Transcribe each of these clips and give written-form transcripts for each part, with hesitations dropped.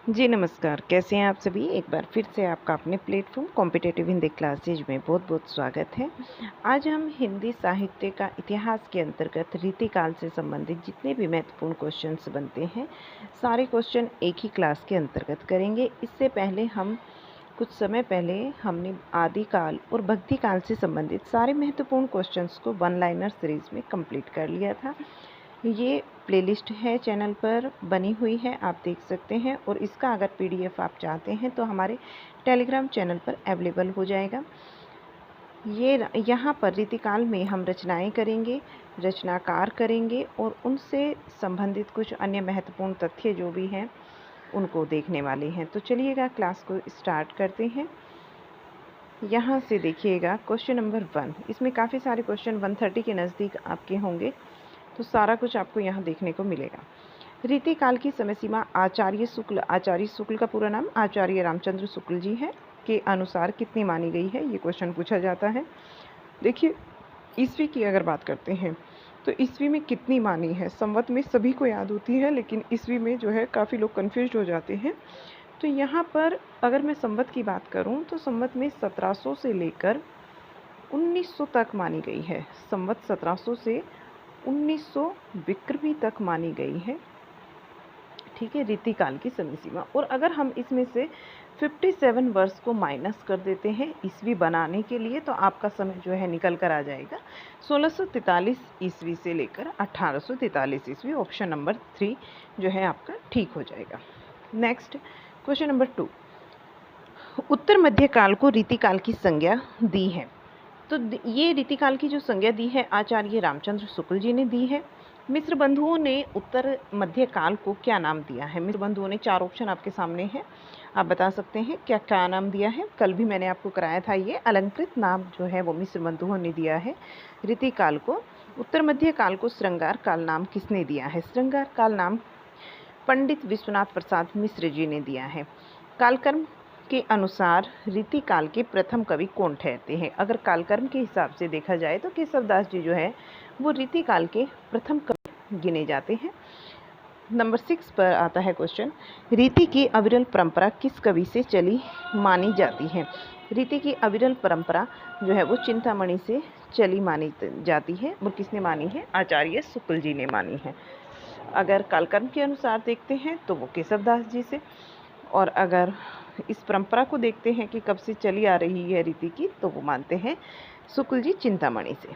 जी नमस्कार, कैसे हैं आप सभी? एक बार फिर से आपका अपने प्लेटफ़ॉर्म कॉम्पिटिटिव हिंदी क्लासेज में बहुत-बहुत स्वागत है। आज हम हिंदी साहित्य का इतिहास के अंतर्गत रीतिकाल से संबंधित जितने भी महत्वपूर्ण क्वेश्चंस बनते हैं, सारे क्वेश्चन एक ही क्लास के अंतर्गत करेंगे। इससे पहले कुछ समय पहले हमने आदिकाल और भक्तिकाल से संबंधित सारे महत्वपूर्ण क्वेश्चंस को वन लाइनर सीरीज़ में कंप्लीट कर लिया था। ये प्लेलिस्ट है चैनल पर बनी हुई है, आप देख सकते हैं और इसका अगर पीडीएफ आप चाहते हैं तो हमारे टेलीग्राम चैनल पर अवेलेबल हो जाएगा। यहाँ पर रीतिकाल में हम रचनाएं करेंगे, रचनाकार करेंगे और उनसे संबंधित कुछ अन्य महत्वपूर्ण तथ्य जो भी हैं उनको देखने वाले हैं। तो चलिएगा क्लास को स्टार्ट करते हैं। यहाँ से देखिएगा क्वेश्चन नंबर 1, इसमें काफ़ी सारे क्वेश्चन 130 के नज़दीक आपके होंगे, तो सारा कुछ आपको यहाँ देखने को मिलेगा। रीतिकाल की समय सीमा आचार्य शुक्ल का पूरा नाम आचार्य रामचंद्र शुक्ल जी है के अनुसार कितनी मानी गई है, ये क्वेश्चन पूछा जाता है। देखिए, ईस्वी की अगर बात करते हैं तो ईस्वी में कितनी मानी है, संवत में सभी को याद होती है, लेकिन ईस्वी में जो है काफ़ी लोग कन्फ्यूज हो जाते हैं। तो यहाँ पर अगर मैं संवत की बात करूँ तो संवत में 1700 से लेकर 1900 तक मानी गई है। संवत 1700 से 1900 विक्रमी तक मानी गई है, ठीक है, रीतिकाल की समय सीमा। और अगर हम इसमें से 57 वर्ष को माइनस कर देते हैं ईस्वी बनाने के लिए, तो आपका समय जो है निकल कर आ जाएगा 1643 ईस्वी से लेकर 1843 ईस्वी। ऑप्शन नंबर 3 जो है आपका ठीक हो जाएगा। नेक्स्ट क्वेश्चन नंबर 2, उत्तर मध्य काल को रीतिकाल की संज्ञा दी है। तो ये रीतिकाल की जो संज्ञा दी है आचार्य रामचंद्र शुक्ल जी ने दी है। मिस्र बंधुओं ने उत्तर मध्य काल को क्या नाम दिया है? मिस्र बंधुओं ने 4 ऑप्शन आपके सामने है, आप बता सकते हैं क्या क्या नाम दिया है। कल भी मैंने आपको कराया था, ये अलंकृत नाम जो है वो मिस्र बंधुओं ने दिया है रीतिकाल को। उत्तर मध्य काल को श्रृंगार काल नाम किसने दिया है? श्रृंगार काल नाम पंडित विश्वनाथ प्रसाद मिश्र जी ने दिया है। कालक्रम के अनुसार रीतिकाल के प्रथम कवि कौन ठहरते हैं? अगर कालक्रम के हिसाब से देखा जाए तो केशवदास जी जो है वो रीतिकाल के प्रथम कवि गिने जाते हैं। नंबर 6 पर आता है क्वेश्चन, रीति की अविरल परंपरा किस कवि से चली मानी जाती है? रीति की अविरल परंपरा जो है वो चिंतामणि से चली मानी जाती है और किसने मानी है? आचार्य शुक्ल जी ने मानी है। अगर कालक्रम के अनुसार देखते हैं तो वो केशवदास जी से, और अगर इस परंपरा को देखते हैं कि कब से चली आ रही है रीति की, तो वो मानते हैं शुक्ल जी चिंतामणि से।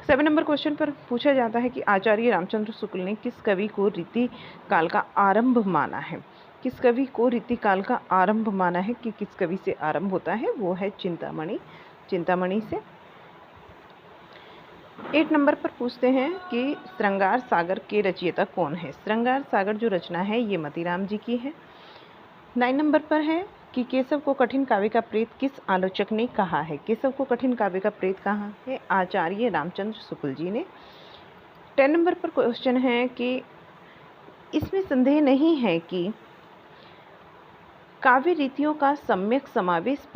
7 नंबर क्वेश्चन पर पूछा जाता है कि आचार्य रामचंद्र शुक्ल ने किस कवि को रीति काल का आरंभ माना है? किस कवि को रीति काल का आरंभ माना है कि किस कवि से आरंभ होता है? वो है चिंतामणि से। 8 नंबर पर पूछते हैं कि श्रृंगार सागर के रचयिता कौन है? श्रृंगार सागर जो रचना है ये मतीराम जी की है। 9 नंबर पर है कि केशव को कठिन काव्य का प्रेत किस आलोचक ने कहा है? केशव को कठिन काव्य का प्रेत कहा है? आचार्य रामचंद्र शुक्ल जी ने। 10 नंबर पर क्वेश्चन है कि इसमें संदेह नहीं है कि काव्य रीतियों का सम्यक समावेश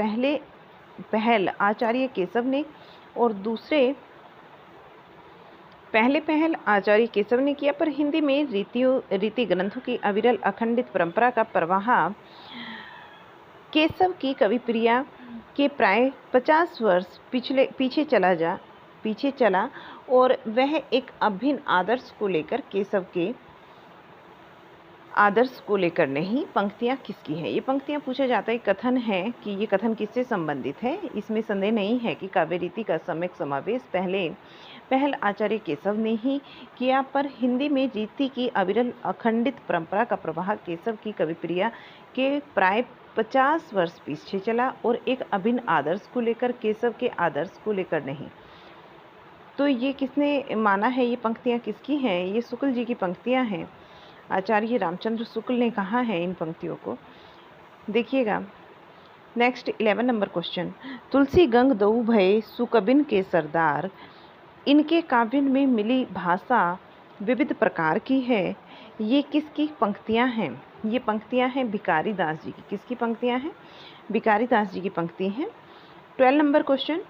पहल आचार्य केशव ने और दूसरे पहल आचार्य केशव ने किया, पर हिंदी में रीति ग्रंथों की अविरल अखंडित परंपरा का प्रवाह केशव की कविप्रिया के प्राय 50 वर्ष पीछे चला और वह एक अभिन्न आदर्श को लेकर केशव के आदर्श को लेकर नहीं। पंक्तियाँ किसकी हैं? ये पंक्तियाँ पूछा जाता है, कथन है कि ये कथन किससे संबंधित है? इसमें संदेह नहीं है कि काव्य रीति का सम्यक समावेश पहल आचार्य केशव ने ही किया, पर हिंदी में रीति की अविरल अखंडित परंपरा का प्रवाह केशव की कविप्रिया के प्राय 50 वर्ष पीछे चला और एक अभिन्न आदर्श को लेकर, केशव के आदर्श को लेकर नहीं। तो ये किसने माना है? ये पंक्तियाँ किसकी हैं? ये शुक्ल जी की पंक्तियाँ हैं। आचार्य रामचंद्र शुक्ल ने कहा है इन पंक्तियों को। देखिएगा नेक्स्ट 11 नंबर क्वेश्चन, तुलसी गंग दऊ भय सुकबिन के सरदार, इनके काव्य में मिली भाषा विविध प्रकार की है। ये किसकी पंक्तियां हैं? ये पंक्तियां हैं भिखारी दास जी की। किसकी पंक्तियां हैं? भिखारी दास जी की पंक्ति हैं। 12 नंबर क्वेश्चन,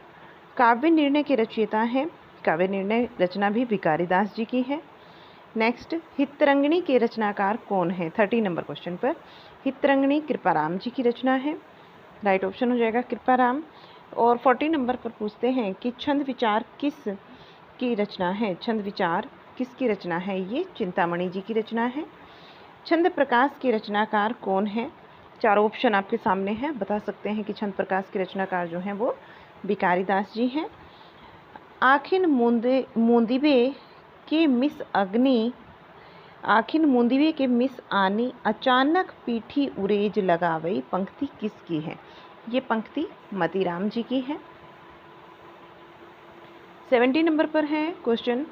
काव्य निर्णय के रचयिता हैं। काव्य निर्णय रचना भी भिखारी दास जी की है। नेक्स्ट, हितरंगिणी के रचनाकार कौन है? 30 नंबर क्वेश्चन पर हितरंगिणी कृपाराम जी की रचना है, राइट ऑप्शन हो जाएगा कृपाराम। और 40 नंबर पर पूछते हैं कि छंद विचार किस की रचना है? छंद विचार किसकी रचना है? ये चिंतामणि जी की रचना है। छंद प्रकाश के रचनाकार कौन है? चारों ऑप्शन आपके सामने हैं, बता सकते हैं कि छंद प्रकाश के रचनाकार जो हैं वो भिखारी दास जी हैं। आखिन मूंदिबे के मिस अग्नि, आखिन मूंदिबे के मिस आनी, अचानक पीठी उरेज लगावई, पंक्ति किसकी है? ये पंक्ति मतीराम जी की है। 70 नंबर पर है क्वेश्चन,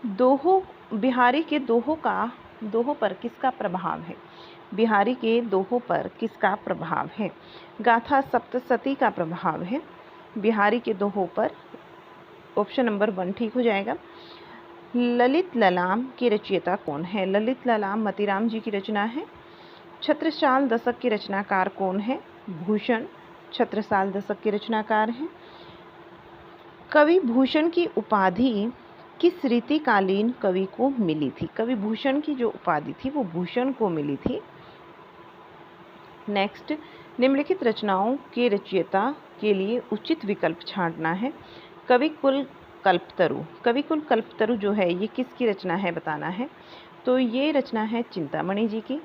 दोहो बिहारी के दोहो पर किसका प्रभाव है? बिहारी के दोहो पर किसका प्रभाव है? गाथा सप्तशती का प्रभाव है बिहारी के दोहो पर, ऑप्शन नंबर 1 ठीक हो जाएगा। ललित ललाम के रचयिता कौन है? ललित ललाम मतीराम जी की रचना है। छत्रसाल दशक के रचनाकार कौन है? भूषण छत्रसाल दशक के रचनाकार हैं। कवि भूषण की उपाधि किस रीतिकालीन कवि को मिली थी? कवि भूषण की जो उपाधि थी वो भूषण को मिली थी। नेक्स्ट, निम्नलिखित रचनाओं के रचयिता के लिए उचित विकल्प छांटना है। कविकुल कल्पतरु, कविकुल कल्पतरु जो है ये किसकी रचना है बताना है। तो ये रचना है चिंतामणि जी की।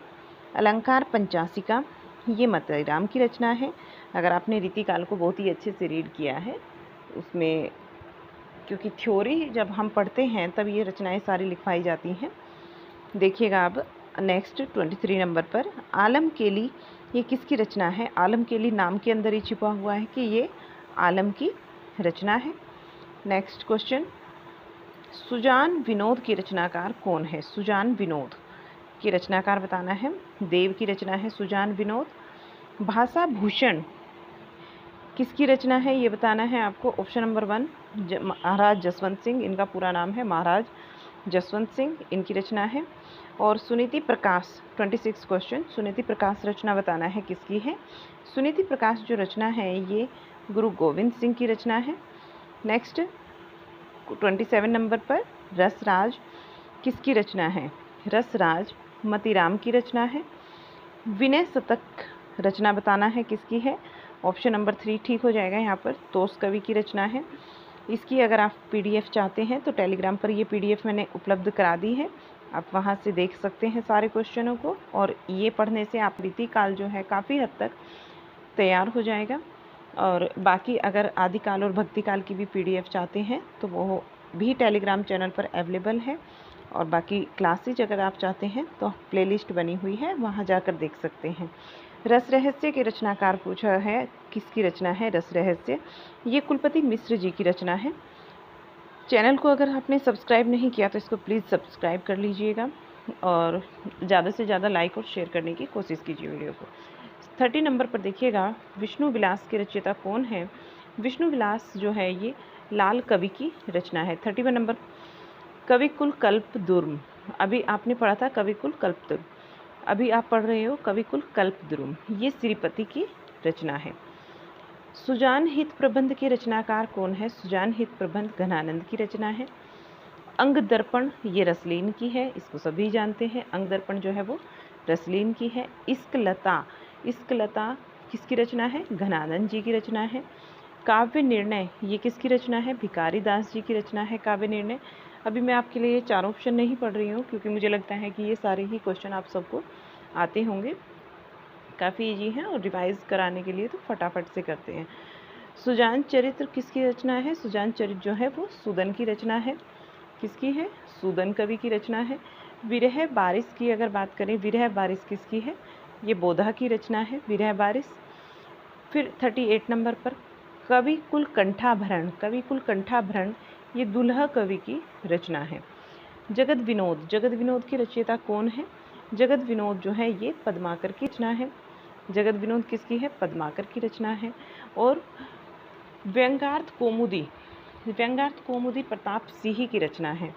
अलंकार पंचासिका, ये मतीराम की रचना है। अगर आपने रीतिकाल को बहुत ही अच्छे से रीड किया है उसमें, क्योंकि थ्योरी जब हम पढ़ते हैं तब ये रचनाएं सारी लिखवाई जाती हैं। देखिएगा अब नेक्स्ट 23 नंबर पर आलम केली, ये किसकी रचना है? आलम केली नाम के अंदर ही छिपा हुआ है कि ये आलम की रचना है। नेक्स्ट क्वेश्चन, सुजान विनोद की रचनाकार कौन है? सुजान विनोद की रचनाकार बताना है। देव की रचना है सुजान विनोद। भाषा भूषण किसकी रचना है ये बताना है आपको। ऑप्शन नंबर 1 महाराज जसवंत सिंह, इनका पूरा नाम है महाराज जसवंत सिंह, इनकी रचना है। और सुनीति प्रकाश 26 क्वेश्चन, सुनीति प्रकाश रचना बताना है किसकी है। सुनीति प्रकाश जो रचना है ये गुरु गोविंद सिंह की रचना है। नेक्स्ट 27 नंबर पर रसराज किसकी रचना है? रसराज मतीराम की रचना है। विनय शतक रचना बताना है किसकी है। ऑप्शन नंबर 3 ठीक हो जाएगा यहाँ पर, तोस कवि की रचना है। इसकी अगर आप PDF चाहते हैं तो टेलीग्राम पर ये PDF मैंने उपलब्ध करा दी है, आप वहाँ से देख सकते हैं सारे क्वेश्चनों को। और ये पढ़ने से आप रीतिकाल जो है काफ़ी हद तक तैयार हो जाएगा। और बाकी अगर आदिकाल और भक्तिकाल की भी PDF चाहते हैं तो वो भी टेलीग्राम चैनल पर अवेलेबल है। और बाकी क्लासेज अगर आप चाहते हैं तो प्लेलिस्ट बनी हुई है, वहाँ जाकर देख सकते हैं। रस रहस्य के रचनाकार पूछा है, किसकी रचना है रस रहस्य? ये कुलपति मिश्र जी की रचना है। चैनल को अगर आपने सब्सक्राइब नहीं किया तो इसको प्लीज़ सब्सक्राइब कर लीजिएगा और ज़्यादा से ज़्यादा लाइक और शेयर करने की कोशिश कीजिए वीडियो को। 30 नंबर पर देखिएगा, विष्णु विलास के रचयिता कौन है? विष्णु विलास जो है ये लाल कवि की रचना है। 31 नंबर, कविकुल कल्पद्रुम, अभी आपने पढ़ा था कविकुल कल्पद्रुम, अभी आप पढ़ रहे हो कविकुल कल्पद्रुम, ये श्रीपति की रचना है। सुजान हित प्रबंध के रचनाकार कौन है? सुजान हित प्रबंध घनानंद की रचना है। अंग दर्पण ये रसलीन की है, इसको सभी जानते हैं, अंग दर्पण जो है वो रसलीन की है। इश्क लता, इश्क लता किसकी रचना है? घनानंद जी की रचना है। काव्य निर्णय ये किसकी रचना है? भिखारी दास जी की रचना है काव्य निर्णय। अभी मैं आपके लिए 4 ऑप्शन नहीं पढ़ रही हूँ क्योंकि मुझे लगता है कि ये सारे ही क्वेश्चन आप सबको आते होंगे, काफ़ी ईजी हैं और रिवाइज कराने के लिए तो फटाफट से करते हैं। सुजान चरित्र किसकी रचना है? सुजान चरित्र जो है वो सूदन की रचना है। किसकी है? सूदन कवि की रचना है। विरह बारिश की अगर बात करें, विरह बारिश किसकी है? ये बोधा की रचना है विरह बारिश। फिर 38 नंबर पर कविकुल कंठाभरण, कविकुल कंठाभरण ये दुल्हा कवि की रचना है। जगत विनोद, जगत विनोद की रचयिता कौन है? जगत विनोद जो है ये पद्माकर की रचना है। जगत विनोद किसकी है? पद्माकर की रचना है। और व्यंगार्थ कौमुदी, व्यंगार्थ कौमुदी प्रताप सिंह की रचना है,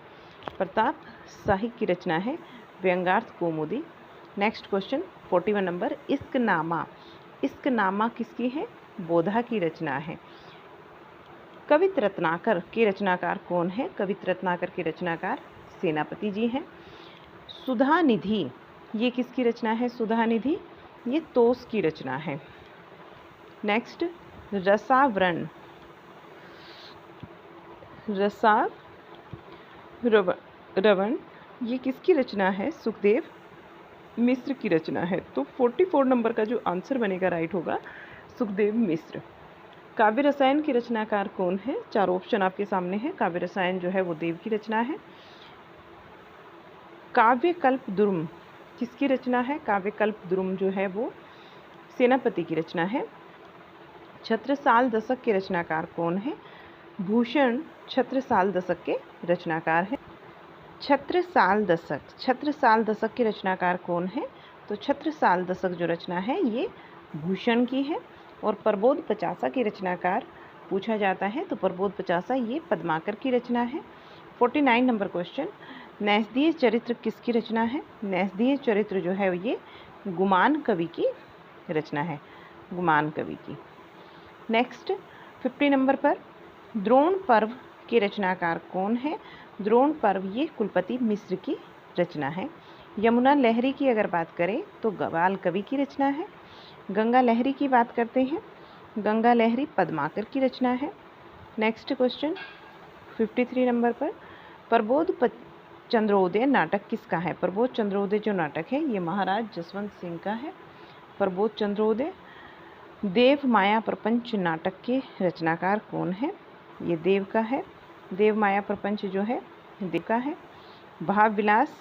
प्रताप शाही की रचना है व्यंगार्थ कौमुदी। नेक्स्ट क्वेश्चन 41 नंबर, इश्कनामा, इश्कनामा किसकी है? बोधा की रचना है। कवित रत्नाकर के रचनाकार कौन है? कवित रत्नाकर के रचनाकार सेनापति जी हैं। सुधा निधि, ये किसकी रचना है? सुधा निधि, ये तोस की रचना है। नेक्स्ट, रसावरण, रसावरण, ये किसकी रचना है? सुखदेव मिश्र की रचना है। तो 44 नंबर का जो आंसर बनेगा राइट होगा सुखदेव मिश्र। काव्य रसायन के रचनाकार कौन है? चारों ऑप्शन आपके सामने है। काव्य रसायन जो है वो देव की रचना है। काव्य कल्पद्रुम किसकी रचना है? काव्य कल्पद्रुम जो है वो सेनापति की रचना है। छत्रसाल दशक के रचनाकार कौन है? भूषण छत्रसाल दशक के रचनाकार हैं। छत्रसाल दशक के रचनाकार कौन है? तो छत्रसाल दशक जो रचना है ये भूषण की है। और प्रबोध पचासा की रचनाकार पूछा जाता है तो प्रबोध पचासा ये पद्माकर की रचना है। 49 नंबर क्वेश्चन, नैषधीय चरित्र किसकी रचना है? नैषधीय चरित्र जो है ये गुमान कवि की रचना है, गुमान कवि की। नेक्स्ट 50 नंबर पर, द्रोण पर्व के रचनाकार कौन है? द्रोण पर्व ये कुलपति मिश्र की रचना है। यमुना लहरी की अगर बात करें तो गवाल कवि की रचना है। गंगा लहरी की बात करते हैं, गंगा लहरी पद्माकर की रचना है। नेक्स्ट क्वेश्चन 53 नंबर पर, प्रबोध चंद्रोदय नाटक किसका है? प्रबोध चंद्रोदय जो नाटक है ये महाराज जसवंत सिंह का है। प्रबोध चंद्रोदय। देव माया प्रपंच नाटक के रचनाकार कौन है? ये देव का है। देव माया प्रपंच जो है देव का है। भाव विलास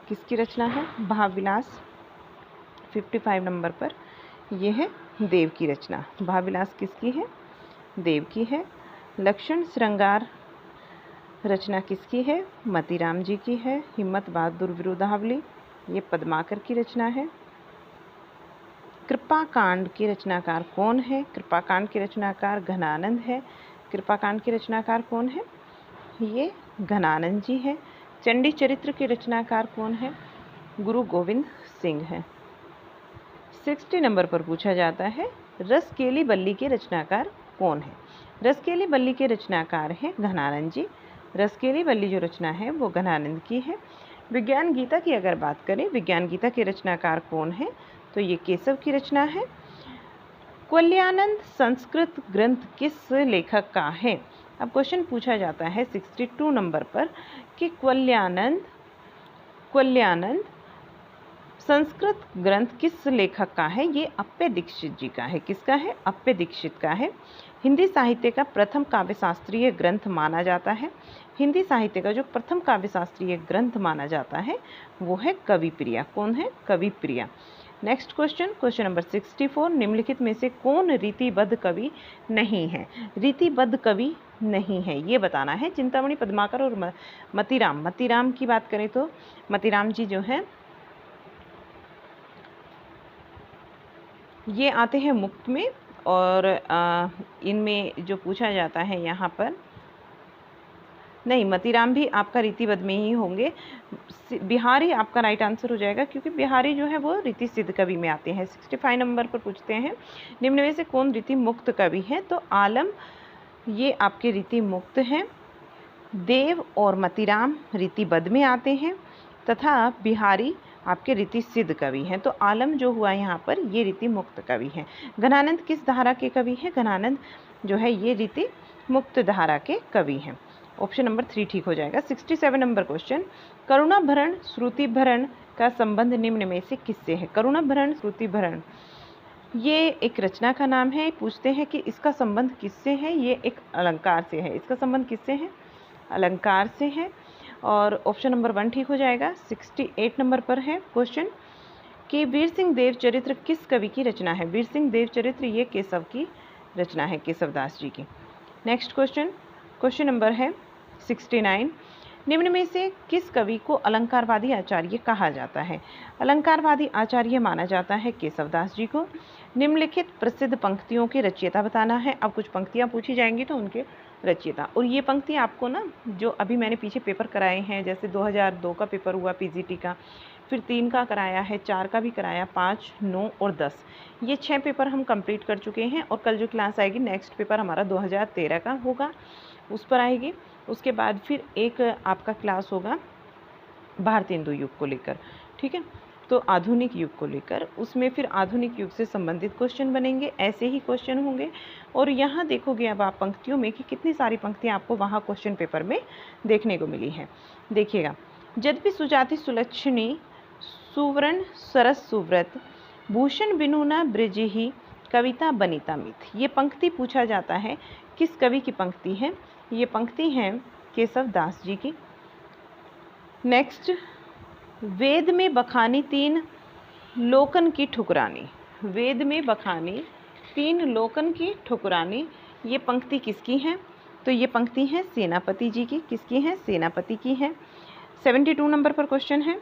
किसकी रचना है? भाव विलास 55 नंबर पर यह है देव की रचना। भाव विलास किसकी है? देव की है। लक्षण श्रृंगार रचना किसकी है? मतीराम जी की है। हिम्मत बहादुर विरुदावली ये पद्माकर की रचना है। कृपाकांड के रचनाकार कौन है? कृपाकांड के रचनाकार घनानंद है। कृपाकांड के रचनाकार कौन है? ये घनानंद जी है। चंडी चरित्र के रचनाकार कौन है? गुरु गोविंद सिंह है। 60 नंबर पर पूछा जाता है रसकेली बल्ली के रचनाकार कौन है? रसकेली बल्ली के रचनाकार हैं घनानंद जी। रसकेली बल्ली जो रचना है वो घनानंद की है। विज्ञान गीता की अगर बात करें, विज्ञान गीता के रचनाकार कौन है? तो ये केशव की रचना है। कुवलयानंद संस्कृत ग्रंथ किस लेखक का है? अब क्वेश्चन पूछा जाता है 62 नंबर पर कि कुवलयानंद संस्कृत ग्रंथ किस लेखक का है? ये अप्पे दीक्षित जी का है। किसका है? अप्पे दीक्षित का है। हिंदी साहित्य का प्रथम काव्य शास्त्रीय ग्रंथ माना जाता है। हिंदी साहित्य का जो प्रथम काव्य शास्त्रीय ग्रंथ माना जाता है वो है कविप्रिया। कौन है? कविप्रिया। नेक्स्ट क्वेश्चन, क्वेश्चन नंबर 64, निम्नलिखित में से कौन रीतिबद्ध कवि नहीं है? रीतिबद्ध कवि नहीं है ये बताना है। चिंतामणि, पद्माकर और मतीराम की बात करें तो मतीराम जी जो हैं ये आते हैं मुक्त में। और इनमें जो पूछा जाता है यहाँ पर नहीं, मतीराम भी आपका रीतिबद्ध में ही होंगे। बिहारी आपका राइट आंसर हो जाएगा क्योंकि बिहारी जो है वो रीति सिद्ध कवि में आते हैं। 65 नंबर पर पूछते हैं निम्न में से कौन रीति मुक्त कवि है? तो आलम ये आपके रीति मुक्त हैं। देव और मतीराम रीतिबद्ध में आते हैं तथा बिहारी आपके रीति सिद्ध कवि हैं। तो आलम जो हुआ यहाँ पर ये रीति मुक्त कवि हैं। घनानंद किस धारा के कवि हैं? घनानंद जो है ये रीति मुक्त धारा के कवि हैं। ऑप्शन नंबर 3 ठीक हो जाएगा। 67 नंबर क्वेश्चन, करुणाभरण श्रुतिभरण का संबंध निम्न में से किससे है? करुणाभरण श्रुतिभरण ये एक रचना का नाम है। पूछते हैं कि इसका संबंध किससे है? ये एक अलंकार से है। इसका संबंध किससे है? अलंकार से है। और ऑप्शन नंबर 1 ठीक हो जाएगा। 68 नंबर पर है क्वेश्चन कि वीर सिंह देव चरित्र किस कवि की रचना है? वीर सिंह देव चरित्र ये केशव की रचना है, केशवदास जी की। नेक्स्ट क्वेश्चन, क्वेश्चन नंबर है 69, निम्न में से किस कवि को अलंकारवादी आचार्य कहा जाता है? अलंकारवादी आचार्य माना जाता है केशवदास जी को। निम्नलिखित प्रसिद्ध पंक्तियों के रचयिता बताना है। अब कुछ पंक्तियाँ पूछी जाएंगी तो उनके रचयिता, और ये पंक्ति आपको ना जो अभी मैंने पीछे पेपर कराए हैं, जैसे 2002 का पेपर हुआ पीजीटी का, फिर 3 का कराया है, 4 का भी कराया, 5, 9 और 10, ये 6 पेपर हम कंप्लीट कर चुके हैं। और कल जो क्लास आएगी नेक्स्ट पेपर हमारा 2013 का होगा, उस पर आएगी। उसके बाद फिर एक आपका क्लास होगा भारतेंदु युग को लेकर, ठीक है। तो आधुनिक युग को लेकर, उसमें फिर आधुनिक युग से संबंधित क्वेश्चन बनेंगे, ऐसे ही क्वेश्चन होंगे। और यहाँ देखोगे अब आप पंक्तियों में कि कितनी सारी पंक्तियाँ आपको वहाँ क्वेश्चन पेपर में देखने को मिली हैं। देखिएगा, यद्यपि सुजाति सुलक्षणी सुवर्ण सरस सुव्रत भूषण बिनु न बृजिहि कविता बनिता मिथ। ये पंक्ति पूछा जाता है किस कवि की पंक्ति है? ये पंक्ति है केशव दास जी की। नेक्स्ट, वेद में बखानी तीन लोकन की ठुकरानी। वेद में बखानी तीन लोकन की ठुकरानी, ये पंक्ति किसकी है? तो ये पंक्ति है सेनापति जी की। किसकी है? सेनापति की है। 72 नंबर पर क्वेश्चन है।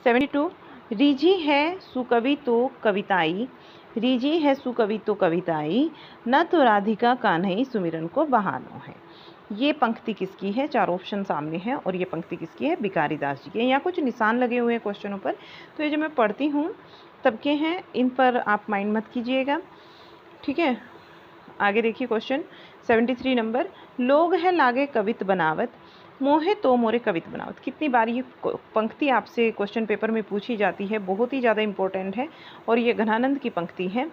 72, रीझी है सुकवि तो कविताई, रीझी है सुकवि तो कविताई, न तो राधिका कान्हई सुमिरन को बहानो है। ये पंक्ति किसकी है? चार ऑप्शन सामने हैं और ये पंक्ति किसकी है? भिखारी दास जी की है। यहाँ कुछ निशान लगे हुए हैं क्वेश्चनों पर, तो ये जो मैं पढ़ती हूँ तब के हैं, इन पर आप माइंड मत कीजिएगा, ठीक है। आगे देखिए क्वेश्चन 73 नंबर, लोग है लागे कवित बनावत मोहे तो मोरे कवित बनावत। कितनी बार ये पंक्ति आपसे क्वेश्चन पेपर में पूछी जाती है, बहुत ही ज़्यादा इंपॉर्टेंट है। और ये घनानंद की पंक्ति है।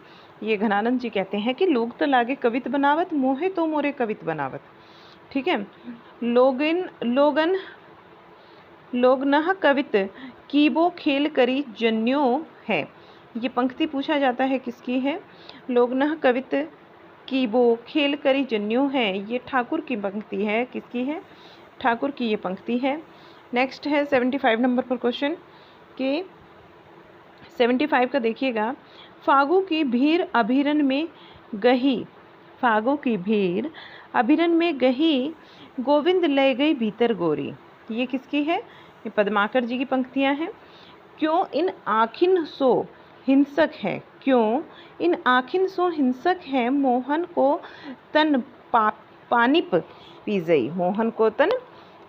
ये घनानंद जी कहते हैं कि लोग तो लागे कवित बनावत मोहे तो मोरे कवित बनावत, ठीक है। लोग नह कवित कीबो खेल करी जन्यो है। ये पंक्ति पूछा जाता है किसकी है? लोग नह कवित कीबो खेल करी जन्यो है, ये ठाकुर की पंक्ति है। किसकी है? ठाकुर की ये पंक्ति है। नेक्स्ट है 75 नंबर पर क्वेश्चन कि 75 का देखिएगा, फागु की भीड़ अभिरन में गही, फागु की भीड़ अभिरन में गही गोविंद ले गई भीतर गोरी। ये किसकी है? ये पद्माकर जी की पंक्तियां हैं। क्यों इन आखिन सो हिंसक है, क्यों इन आखिन सो हिंसक है, मोहन को तन पानिप पीजई, मोहन को तन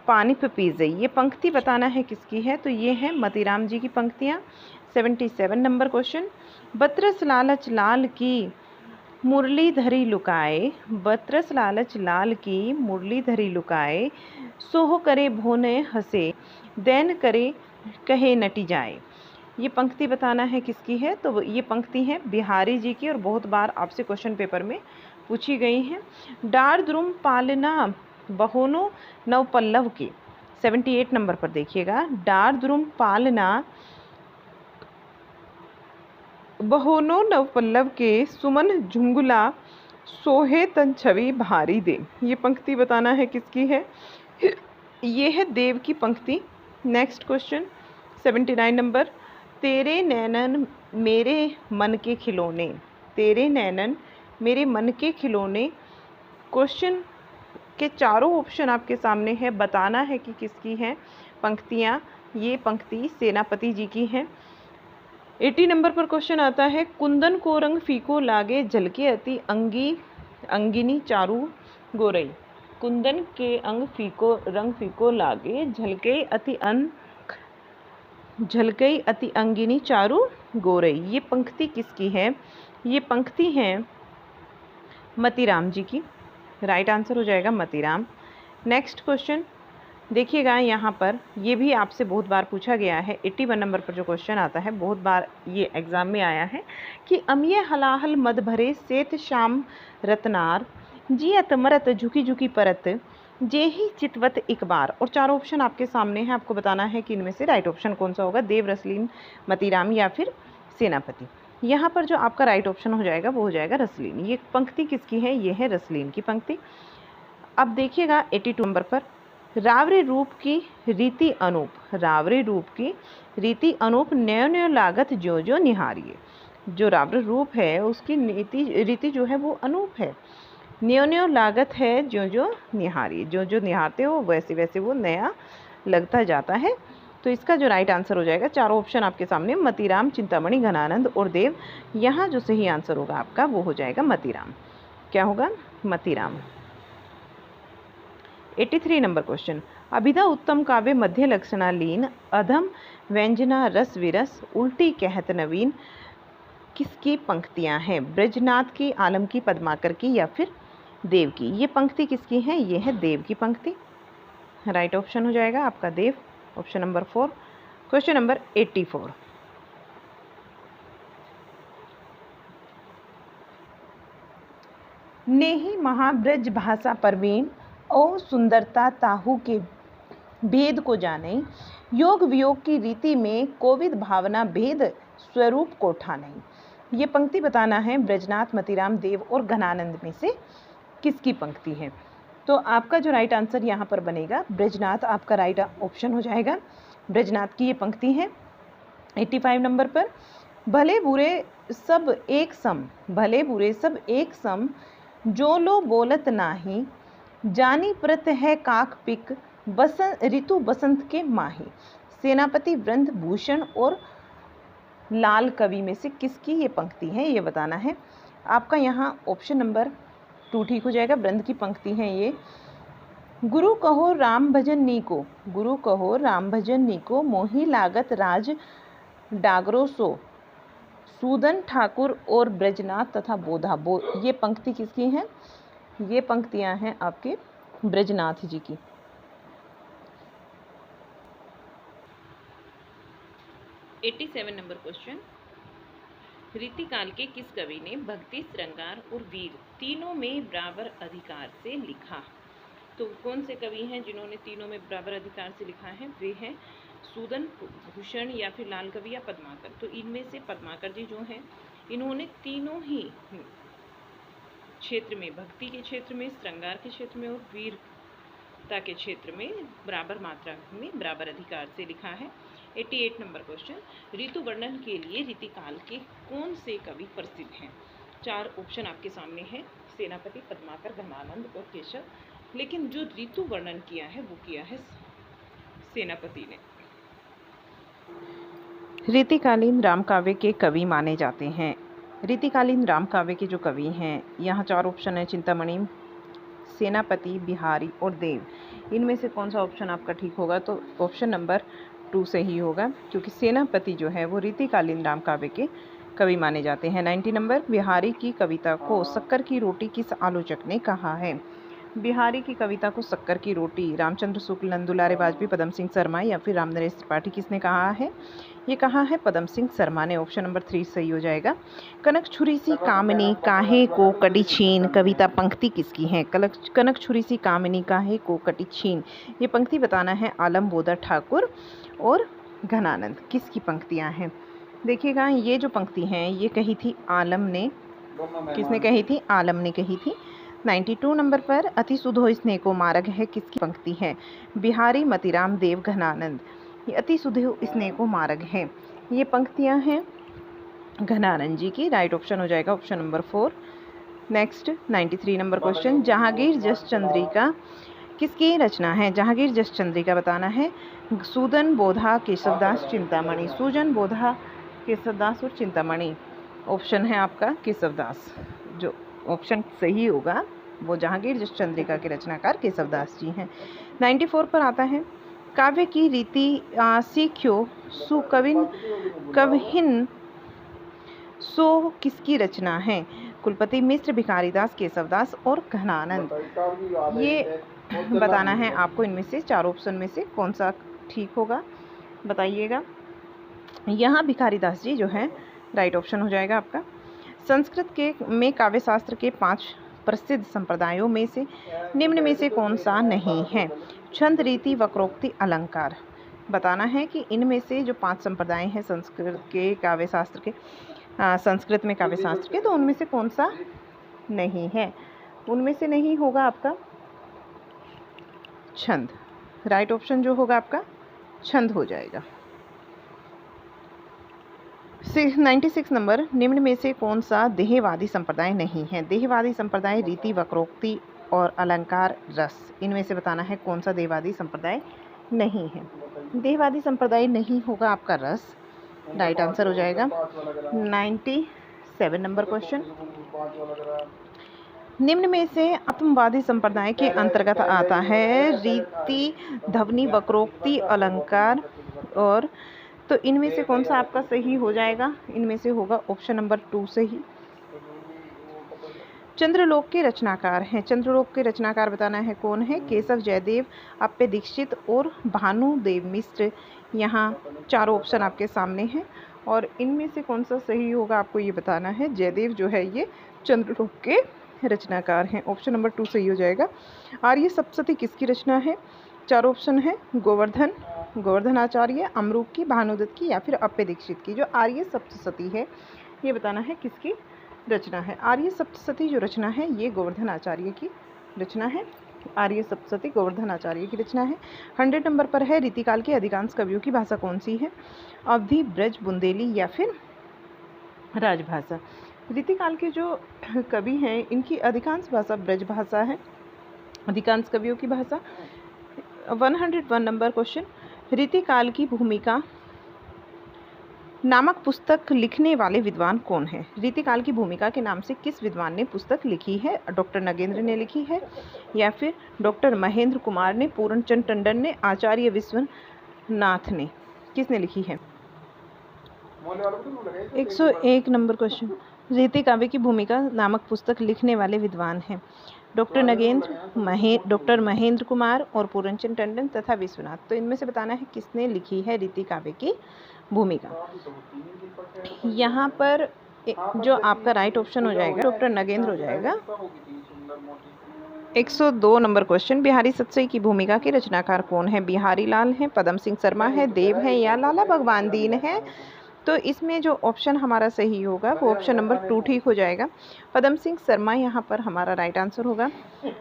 पानिप पीजई। ये पंक्ति बताना है किसकी है? तो ये है मतीराम जी की पंक्तियाँ। 77 नंबर क्वेश्चन, बतरस लालच लाल की मुरलीधरी लुकाए, बतरस लालच लाल की मुरलीधरी लुकाए, सोह करे भोने हंसे दैन करे कहे नटी जाए। ये पंक्ति बताना है किसकी है? तो ये पंक्ति है बिहारी जी की और बहुत बार आपसे क्वेश्चन पेपर में पूछी गई हैं। डार द्रुम पालना बहोनो नव पल्लव की। 78 नंबर पर देखिएगा, डार द्रुम पालना बहोनो नव पल्लव के सुमन झुंगुला सोहे तन छवि भारी दे। ये पंक्ति बताना है किसकी है? ये है देव की पंक्ति। नेक्स्ट क्वेश्चन 79 नंबर, तेरे नैनन मेरे मन के खिलौने, तेरे नैनन मेरे मन के खिलौने। क्वेश्चन के चारों ऑप्शन आपके सामने है, बताना है कि किसकी है पंक्तियाँ। ये पंक्ति सेनापति जी की है। 80 नंबर पर क्वेश्चन आता है, कुंदन को रंग फीको लागे झलके अति अंगिनी चारू गोरई। कुंदन के रंग फीको लागे झलके अति अंगिनी चारू गोरई। ये पंक्ति किसकी है? ये पंक्ति है मतीराम जी की। राइट आंसर हो जाएगा मतीराम। नेक्स्ट क्वेश्चन देखिएगा, यहाँ पर ये भी आपसे बहुत बार पूछा गया है। 81 नंबर पर जो क्वेश्चन आता है, बहुत बार ये एग्जाम में आया है कि अमिय हलाहल मद भरे सेत श्याम रतनार जियत मरत झुकी झुकी परत जे ही चितवत एक बार। और चार ऑप्शन आपके सामने हैं, आपको बताना है कि इनमें से राइट ऑप्शन कौन सा होगा, देव, रसलीन, मतीराम या फिर सेनापति। यहाँ पर जो आपका राइट ऑप्शन हो जाएगा वो हो जाएगा रसलीन। ये पंक्ति किसकी है? ये है रसलीन की पंक्ति। अब देखिएगा 82 नंबर पर, रावरे रूप की रीति अनूप, रावरे रूप की रीति अनूप न्यो न्यो लागत जो जो निहारिए। जो रावरे रूप है उसकी रीति जो है वो अनूप है, न्यो न्यो लागत है जो जो निहारिए, जो जो निहारते हो वैसे वैसे वो नया लगता जाता है। तो इसका जो राइट आंसर हो जाएगा, चारों ऑप्शन आपके सामने, मतीराम, चिंतामणि, घनानंद और देव। यहाँ जो सही आंसर होगा आपका वो हो जाएगा मतीराम। क्या होगा? मतीराम। 83 नंबर क्वेश्चन, अभिधा उत्तम काव्य मध्य लक्षणा लीन अधम व्यंजना रस विरस उल्टी कहत नवीन। किसकी पंक्तियां हैं? ब्रजनाथ की, आलम की, पद्माकर की या फिर देव की। ये पंक्ति किसकी है? ये है देव की पंक्ति। राइट ऑप्शन हो जाएगा आपका देव, ऑप्शन नंबर 4। Question number 84। नेही महाब्रज भाषा परवीन और सुंदरता ताहू के भेद को जाने, योग वियोग की रीति में कोविद भावना भेद स्वरूप को ठाने। ये पंक्ति बताना है ब्रजनाथ मतीराम देव और घनानंद में से किसकी पंक्ति है। तो आपका जो राइट आंसर यहाँ पर बनेगा ब्रजनाथ, आपका राइट ऑप्शन हो जाएगा। ब्रजनाथ की ये पंक्ति है 85 नंबर पर। भले बुरे सब एक सम, भले बुरे सब एक सम, जो लो बोलत नाही, जानी प्रत है काक पिक, बसंत ऋतु बसंत के माही। सेनापति वृंद भूषण और लाल कवि में से किसकी ये पंक्ति है, ये बताना है। आपका यहाँ ऑप्शन नंबर 2 ठीक हो जाएगा। वृंद की पंक्ति है ये। गुरु कहो राम भजन नीको, गुरु कहो राम भजन नीको, मोही लागत राज डागरो सो, सूदन ठाकुर और ब्रजनाथ तथा बोधा। ये पंक्ति किसकी है, ये पंक्तियां हैं आपके ब्रजनाथ जी की। एटी-7 नंबर क्वेश्चन। रीतिकाल के किस कवि ने भक्ति, श्रृंगार और वीर तीनों में बराबर अधिकार से लिखा। तो कौन से कवि हैं जिन्होंने तीनों में बराबर अधिकार से लिखा है, वे हैं सूदन, भूषण या फिर लाल कवि या पद्माकर। तो इनमें से पद्माकर जी जो हैं, इन्होंने तीनों ही क्षेत्र में, भक्ति के क्षेत्र में, श्रृंगार के क्षेत्र में और वीरता के क्षेत्र में बराबर मात्रा में बराबर अधिकार से लिखा है। 88 नंबर क्वेश्चन। ऋतु वर्णन के लिए रीतिकाल के कौन से कवि प्रसिद्ध हैं। 4 ऑप्शन आपके सामने हैं, सेनापति, पद्माकर, घनानंद और केशव। लेकिन जो ऋतु वर्णन किया है वो किया है सेनापति ने। रीतिकालीन राम काव्य के कवि माने जाते हैं। रीतिकालीन राम काव्य के जो कवि हैं, यहाँ 4 ऑप्शन है, चिंतामणि, सेनापति, बिहारी और देव। इनमें से कौन सा ऑप्शन आपका ठीक होगा, तो ऑप्शन नंबर 2 से ही होगा, क्योंकि सेनापति जो है वो रीतिकालीन राम काव्य के कवि माने जाते हैं। 90 नंबर। बिहारी की कविता को शक्कर की रोटी किस आलोचक ने कहा है। बिहारी की कविता को शक्कर की रोटी रामचंद्र शुक्ल, नंदुलारे वाजपेयी, पदम सिंह शर्मा या फिर रामनरेश त्रिपाठी किसने कहा है, ये कहा है पदम सिंह शर्मा ने। ऑप्शन नंबर 3 सही हो जाएगा। कनक छुरी सी कामिनी काहे को कटी छीन, कविता पंक्ति किसकी है। कनक छुरी सी कामिनी काहे को कटी छीन, ये पंक्ति बताना है आलम बोधा ठाकुर और घनानंद। किसकी पंक्तियां हैं देखिएगा। ये जो पंक्ति हैं ये कही थी आलम ने। किसने कही थी, आलम ने कही थी। 92 नंबर पर अति सुधो स्नेह को मार्ग है, किसकी पंक्ति है। बिहारी, मतीराम देव, घनानंद। ये अति सुधो स्नेह को मार्ग है, ये पंक्तियां हैं घनानंद जी की। राइट ऑप्शन हो जाएगा option number 4। Next 93 number question. Jahangir जस चंद्रिका किसकी रचना है। जहांगीर जस चंद्रिका बताना है सूदन, बोधा, केशवदास, चिंतामणि। सूजन, बोधा, केशवदास और चिंतामणि। ऑप्शन है आपका केशवदास। जो ऑप्शन सही होगा वो जहांगीर जस चंद्रिका के रचनाकार केशवदास जी हैं। 94 पर आता है काव्य की रीति सीख्यो सुकविन कवहिन सो किसकी रचना है। कुलपति मिश्र, भिखारीदास, केशवदास और घनानंद। ये बताना है आपको इनमें से 4 ऑप्शन में से कौन सा ठीक होगा, बताइएगा। यहाँ भिखारीदास जी जो है राइट ऑप्शन हो जाएगा आपका। संस्कृत के में काव्यशास्त्र के 5 प्रसिद्ध संप्रदायों में से निम्न में से कौन सा नहीं है। छंद, रीति, वक्रोक्ति, अलंकार। बताना है कि इनमें से जो 5 संप्रदाय हैं संस्कृत के काव्यशास्त्र के, संस्कृत में काव्यशास्त्र के, तो उनमें से कौन सा नहीं है। उनमें से नहीं होगा आपका छंद। राइट ऑप्शन जो होगा आपका छंद हो जाएगा। 96 नंबर। निम्न में से कौन सा देहवादी संप्रदाय नहीं है। देहवादी संप्रदाय रीति, वक्रोक्ति और अलंकार, रस। इनमें से बताना है कौन सा देहवादी संप्रदाय नहीं है। देहवादी संप्रदाय नहीं होगा आपका रस। राइट आंसर हो जाएगा। 97 नंबर क्वेश्चन। निम्न में से आत्मवादी संप्रदाय के अंतर्गत आता है रीति, ध्वनि, वक्रोक्ति, अलंकार और, तो इनमें से कौन सा आपका सही हो जाएगा। इनमें से होगा ऑप्शन नंबर 2 सही। चंद्रलोक के रचनाकार हैं। चंद्रलोक के रचनाकार बताना है कौन है। केशव जयदेव, अप्पे दीक्षित और भानुदेव मिश्र। यहाँ चारों ऑप्शन आपके सामने हैं और इनमें से कौन सा सही होगा आपको ये बताना है। जयदेव जो है ये चंद्रलोक के रचनाकार हैं। ऑप्शन नंबर 2 सही हो जाएगा। आर्य सप्तशती किसकी रचना है? चारों ऑप्शन है गोवर्धन आचार्य, अमरूक की, भानुदत्त की या फिर अप्पे दीक्षित की। जो आर्य सप्तशती है ये बताना है किसकी रचना है। आर्य सप्तशती जो रचना है ये गोवर्धन आचार्य की रचना है। आर्य सप्तशती गोवर्धन आचार्य की रचना है। 100 नंबर पर है रीतिकाल के अधिकांश कवियों की भाषा कौन सी है? अवधी, ब्रज, बुंदेली या फिर राजभाषा। रीतिकाल के जो कवि हैं इनकी अधिकांश भाषा ब्रज भाषा है, अधिकांश कवियों की भाषा। 101 नंबर क्वेश्चन, रीतिकाल की भूमिका नामक पुस्तक लिखने वाले विद्वान कौन है? रीतिकाल की भूमिका के नाम से किस विद्वान ने पुस्तक लिखी है? डॉक्टर नगेंद्र ने लिखी है या फिर डॉक्टर महेंद्र कुमार ने, पूर्णचंद टंडन ने, आचार्य विश्वनाथ ने, किसने लिखी है? 101 नंबर क्वेश्चन, रीति काव्य की भूमिका नामक पुस्तक लिखने वाले विद्वान हैं डॉक्टर नगेंद्र, डॉक्टर महेंद्र कुमार और पूर्णचंद टंडन तथा विश्वनाथ। तो इनमें से बताना है किसने लिखी है रीति काव्य की भूमिका। यहाँ पर जो आपका राइट ऑप्शन हो जाएगा डॉक्टर नगेंद्र हो जाएगा। 102 नंबर क्वेश्चन, बिहारी सतसई की भूमिका के रचनाकार कौन है? बिहारी लाल है, पदम सिंह शर्मा है, देव है या लाला भगवान दीन है? तो इसमें जो ऑप्शन हमारा सही होगा वो ऑप्शन नंबर 2 ठीक हो जाएगा। पदम सिंह शर्मा यहाँ पर हमारा राइट आंसर होगा।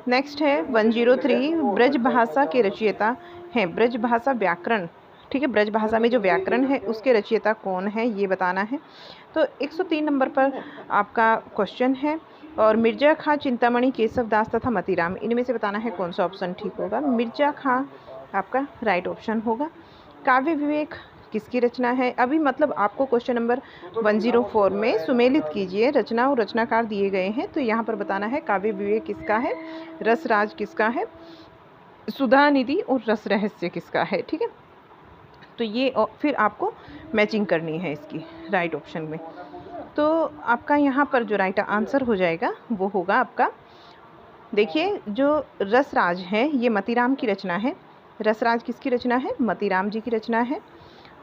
नेक्स्ट है 103, ब्रज भाषा के रचयिता हैं। ब्रज भाषा व्याकरण, ठीक है, ब्रज भाषा में जो व्याकरण है उसके रचयिता कौन है ये बताना है। तो 103 नंबर पर आपका क्वेश्चन है। और मिर्जा खां, चिंतामणि, केशव दास तथा मतीराम, इनमें से बताना है कौन सा ऑप्शन ठीक होगा। मिर्जा खां आपका राइट ऑप्शन होगा। काव्य विवेक किसकी रचना है? अभी मतलब आपको क्वेश्चन नंबर 104 में सुमेलित कीजिए, रचना और रचनाकार दिए गए हैं, तो यहाँ पर बताना है काव्य विवेक किसका है, रसराज किसका है, सुधा निधि और रस रहस्य किसका है। ठीक है, तो ये फिर आपको मैचिंग करनी है इसकी राइट ऑप्शन में। तो आपका यहाँ पर जो राइट आंसर हो जाएगा वो होगा आपका, देखिए जो रसराज है ये मतीराम की रचना है। रसराज किसकी रचना है? मतीराम जी की रचना है।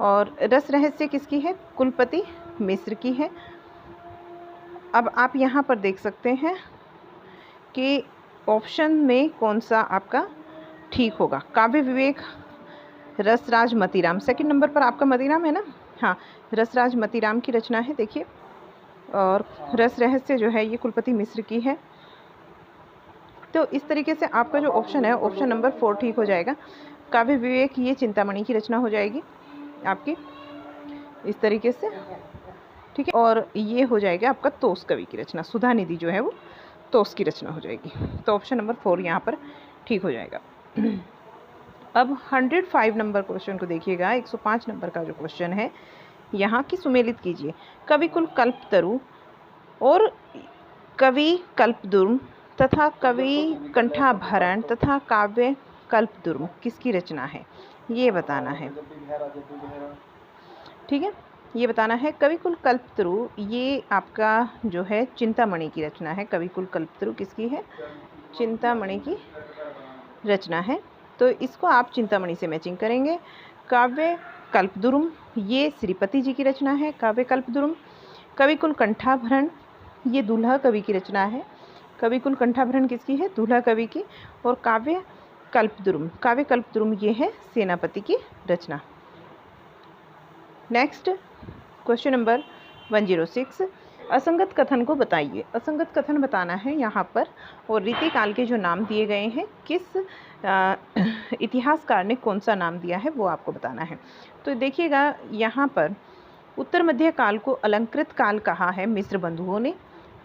और रस रहस्य किसकी है? कुलपति मिश्र की है। अब आप यहाँ पर देख सकते हैं कि ऑप्शन में कौन सा आपका ठीक होगा। काव्य विवेक, रसराज, मतीराम। सेकंड नंबर पर आपका मतीराम है ना? हाँ, रसराज मतीराम की रचना है, देखिए। और रस रहस्य जो है ये कुलपति मिश्र की है। तो इस तरीके से आपका जो ऑप्शन है ऑप्शन नंबर 4 ठीक हो जाएगा। काव्य विवेक ये चिंतामणि की रचना हो जाएगी आपकी इस तरीके से, ठीक है। और ये हो जाएगा आपका तोस कवि की रचना, सुधा निधि जो है वो तोस की रचना हो जाएगी। तो ऑप्शन नंबर 4 यहाँ पर ठीक हो जाएगा। अब 105 नंबर क्वेश्चन को देखिएगा। 105 नंबर का जो क्वेश्चन है यहाँ की सुमेलित कीजिए। कवि कुल कल्पतरु और कवि कल्पद्रुम तथा कवि कंठाभरण तथा काव्य कल्पद्रुम किसकी रचना है ये बताना है। ठीक है, ये बताना है। कविकुल कल्पतरु ये आपका जो है चिंतामणि की रचना है। कविकुल कल्पतरु किसकी है? चिंतामणि की रचना है। तो इसको आप चिंतामणि से मैचिंग करेंगे। काव्य कल्पद्रुम ये श्रीपति जी की रचना है। काव्य कल्पद्रुम। कविकुल कंठाभरण ये दूल्हा कवि की रचना है। कविकुल कंठाभरण किसकी है? दूल्हा कवि की। और काव्य कल्पद्रुम ये है सेनापति की रचना। नेक्स्ट क्वेश्चन नंबर 106, असंगत कथन को बताइए। असंगत कथन बताना है यहाँ पर। और रीतिकाल के जो नाम दिए गए हैं, किस इतिहासकार ने कौन सा नाम दिया है वो आपको बताना है। तो देखिएगा यहाँ पर उत्तर मध्य काल को अलंकृत काल कहा है मिस्र बंधुओं ने।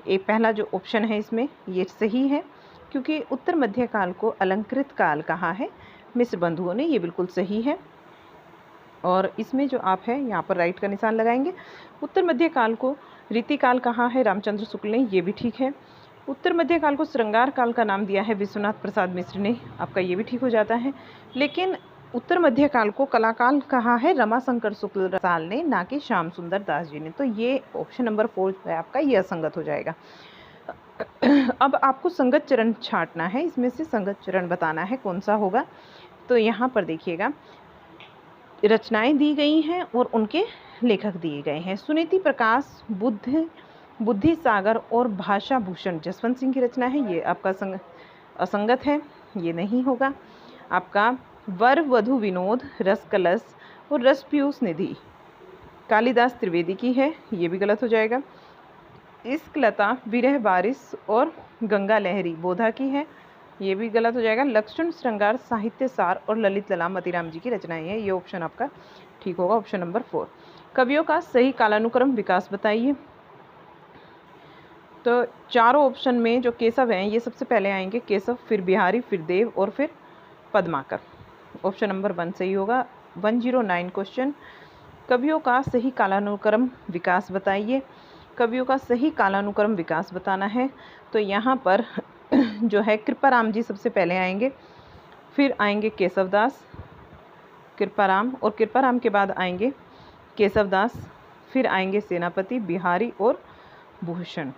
ये पहला जो ऑप्शन है इसमें ये सही है, क्योंकि उत्तर मध्य काल को अलंकृत काल कहा है मिस्र बंधुओं ने, ये बिल्कुल सही है। और इसमें जो आप है यहाँ पर राइट का निशान लगाएंगे। उत्तर मध्य काल को रीतिकाल कहा है रामचंद्र शुक्ल ने, ये भी ठीक है। उत्तर मध्य काल को श्रृंगार काल का नाम दिया है विश्वनाथ प्रसाद मिश्र ने, आपका ये भी ठीक हो जाता है। लेकिन उत्तर मध्य काल को कलाकाल कहा है रमाशंकर शुक्ल रसाल ने, ना कि श्याम सुंदर दास जी ने। तो ये ऑप्शन नंबर 4 है आपका, ये असंगत हो जाएगा। अब आपको संगत चरण छांटना है, इसमें से संगत चरण बताना है कौन सा होगा। तो यहाँ पर देखिएगा रचनाएं दी गई हैं और उनके लेखक दिए गए हैं। सुनीति प्रकाश बुद्धि सागर और भाषा भूषण जसवंत सिंह की रचना है, ये आपका असंगत है, ये नहीं होगा। आपका वर वधु विनोद, रस कलश और रस पीयूष निधि कालिदास त्रिवेदी की है, ये भी गलत हो जाएगा। इश्क लता, विरह बारिश और गंगा लहरी बोधा की है, ये भी गलत हो जाएगा। लक्षण श्रृंगार साहित्य सार और ललित लला मतीराम जी की रचनाएं हैं, ये ऑप्शन आपका ठीक होगा, ऑप्शन नंबर 4। कवियों का सही कालानुक्रम विकास बताइए। तो चारों ऑप्शन में जो केशव हैं ये सबसे पहले आएंगे, केशव, फिर बिहारी, फिर देव और फिर पद्माकर। ऑप्शन नंबर 1 सही होगा। 109 क्वेश्चन, कवियों का सही कालानुक्रम विकास बताइए। कवियों का सही कालानुक्रम विकास बताना है तो यहाँ पर जो है कृपाराम जी सबसे पहले आएंगे, फिर आएंगे केशवदास, कृपाराम, और कृपाराम के बाद आएंगे केशवदास, फिर आएंगे सेनापति, बिहारी और भूषण।